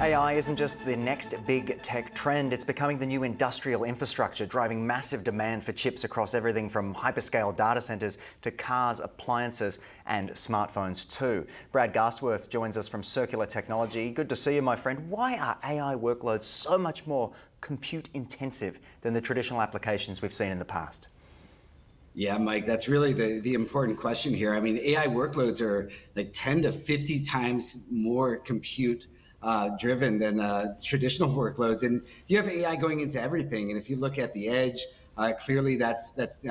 AI isn't just the next big tech trend, it's becoming the new industrial infrastructure, driving massive demand for chips across everything from hyperscale data centers to cars, appliances, and smartphones too. Brad Garsworth joins us from Circular Technology. Good to see you, my friend. Why are AI workloads so much more compute intensive than the traditional applications we've seen in the past? Yeah, Mike, that's really the important question here. I mean, AI workloads are like 10 to 50 times more compute driven than traditional workloads. And you have AI going into everything. And if you look at the edge, clearly that's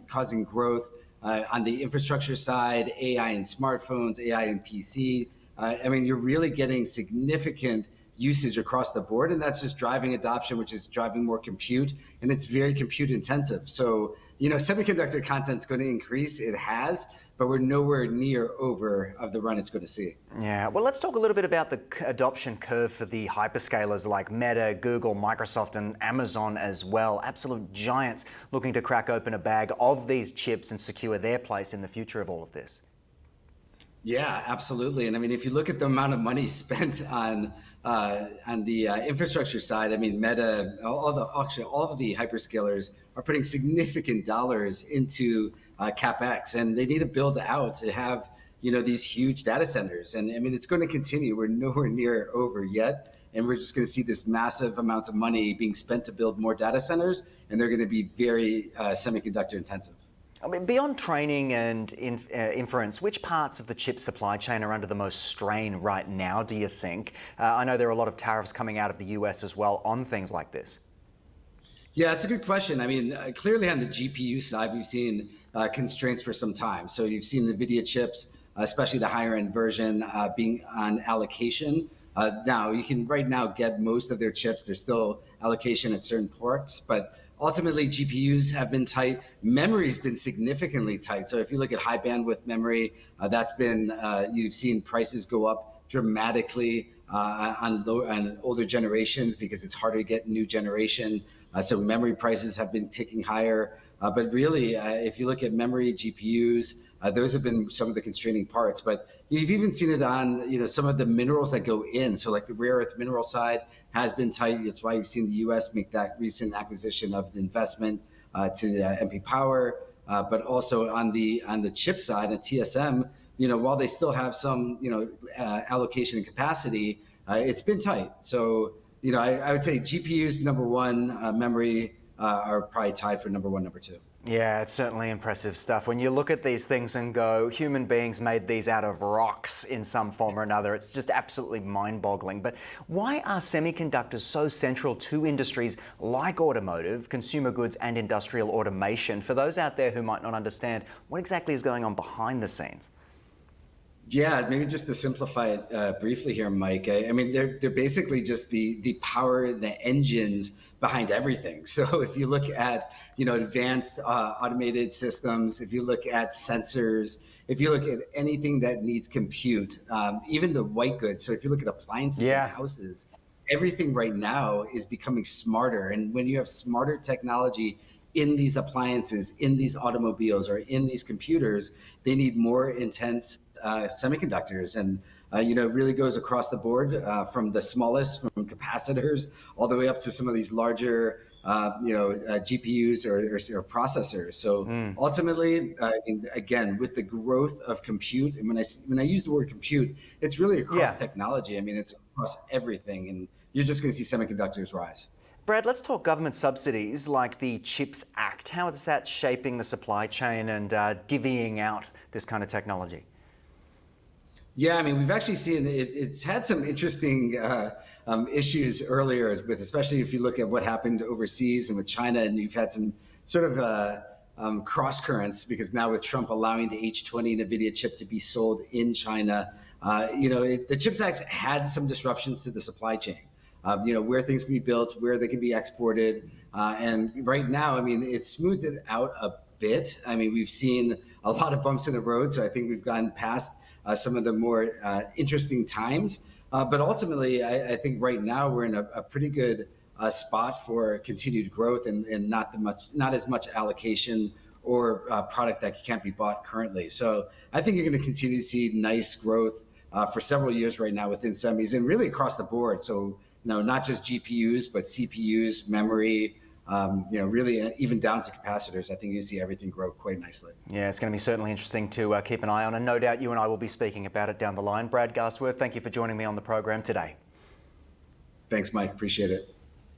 causing growth on the infrastructure side, AI in smartphones, AI in PC. I mean, you're really getting significant usage across the board, and that's just driving adoption, which is driving more compute, and it's very compute intensive. So, semiconductor content's going to increase. It has, but we're nowhere near over of the run it's going to see. Yeah, well, let's talk a little bit about the adoption curve for the hyperscalers like Meta, Google, Microsoft, and Amazon as well. Absolute giants looking to crack open a bag of these chips and secure their place in the future of all of this. Yeah, absolutely. And I mean, if you look at the amount of money spent on the infrastructure side, I mean, Meta, all of the hyperscalers are putting significant dollars into capex, and they need to build out to have these huge data centers. And I mean, it's going to continue. We're nowhere near over yet, and we're just going to see this massive amounts of money being spent to build more data centers, and they're going to be very semiconductor intensive. I mean, beyond training and inference, which parts of the chip supply chain are under the most strain right now, do you think? I know there are a lot of tariffs coming out of the US as well on things like this. Yeah, it's a good question. I mean, clearly on the GPU side, we've seen constraints for some time. So you've seen the NVIDIA chips, especially the higher end version, being on allocation. Now, you can right now get most of their chips. There's still allocation at certain ports, but ultimately, GPUs have been tight. Memory's been significantly tight. So if you look at high bandwidth memory, you've seen prices go up dramatically on older generations because it's harder to get new generation. So memory prices have been ticking higher. But really, if you look at memory, GPUs, those have been some of the constraining parts. But you've even seen it on some of the minerals that go in. So like the rare earth mineral side has been tight. That's why you've seen the U.S. make that recent acquisition of the investment to MP Power. But also on the chip side, at TSM, while they still have some allocation and capacity, it's been tight. So I would say GPUs number one, memory are probably tied for number one, number two. Yeah, it's certainly impressive stuff. When you look at these things and go, human beings made these out of rocks in some form or another, it's just absolutely mind-boggling. But why are semiconductors so central to industries like automotive, consumer goods, and industrial automation? For those out there who might not understand, what exactly is going on behind the scenes? Yeah, maybe just to simplify it briefly here, Mike. I mean, they're basically just the power, the engines behind everything. So if you look at advanced automated systems, if you look at sensors, if you look at anything that needs compute, even the white goods. So if you look at appliances and houses, everything right now is becoming smarter. And when you have smarter technology in these appliances, in these automobiles, or in these computers, they need more intense semiconductors. And it really goes across the board from the smallest, from capacitors, all the way up to some of these larger, GPUs or processors. So ultimately, again, with the growth of compute, and when I use the word compute, it's really across technology. I mean, it's across everything, and you're just going to see semiconductors rise. Brad, let's talk government subsidies like the CHIPS Act. How is that shaping the supply chain and divvying out this kind of technology? Yeah, I mean, we've actually seen it's had some interesting issues earlier, especially if you look at what happened overseas and with China, and you've had some sort of cross currents because now with Trump allowing the H20 NVIDIA chip to be sold in China, the CHIPS Act had some disruptions to the supply chain. Where things can be built, where they can be exported. And right now, I mean, it's smoothed it out a bit. I mean, we've seen a lot of bumps in the road. So I think we've gotten past some of the more interesting times. But ultimately, I think right now we're in a pretty good spot for continued growth and not as much allocation or product that can't be bought currently. So I think you're going to continue to see nice growth for several years right now within semis and really across the board. So, not just GPUs, but CPUs, memory, really even down to capacitors. I think you see everything grow quite nicely. Yeah, it's going to be certainly interesting to keep an eye on, and no doubt you and I will be speaking about it down the line. Brad Garsworth, thank you for joining me on the program today. Thanks, Mike. Appreciate it.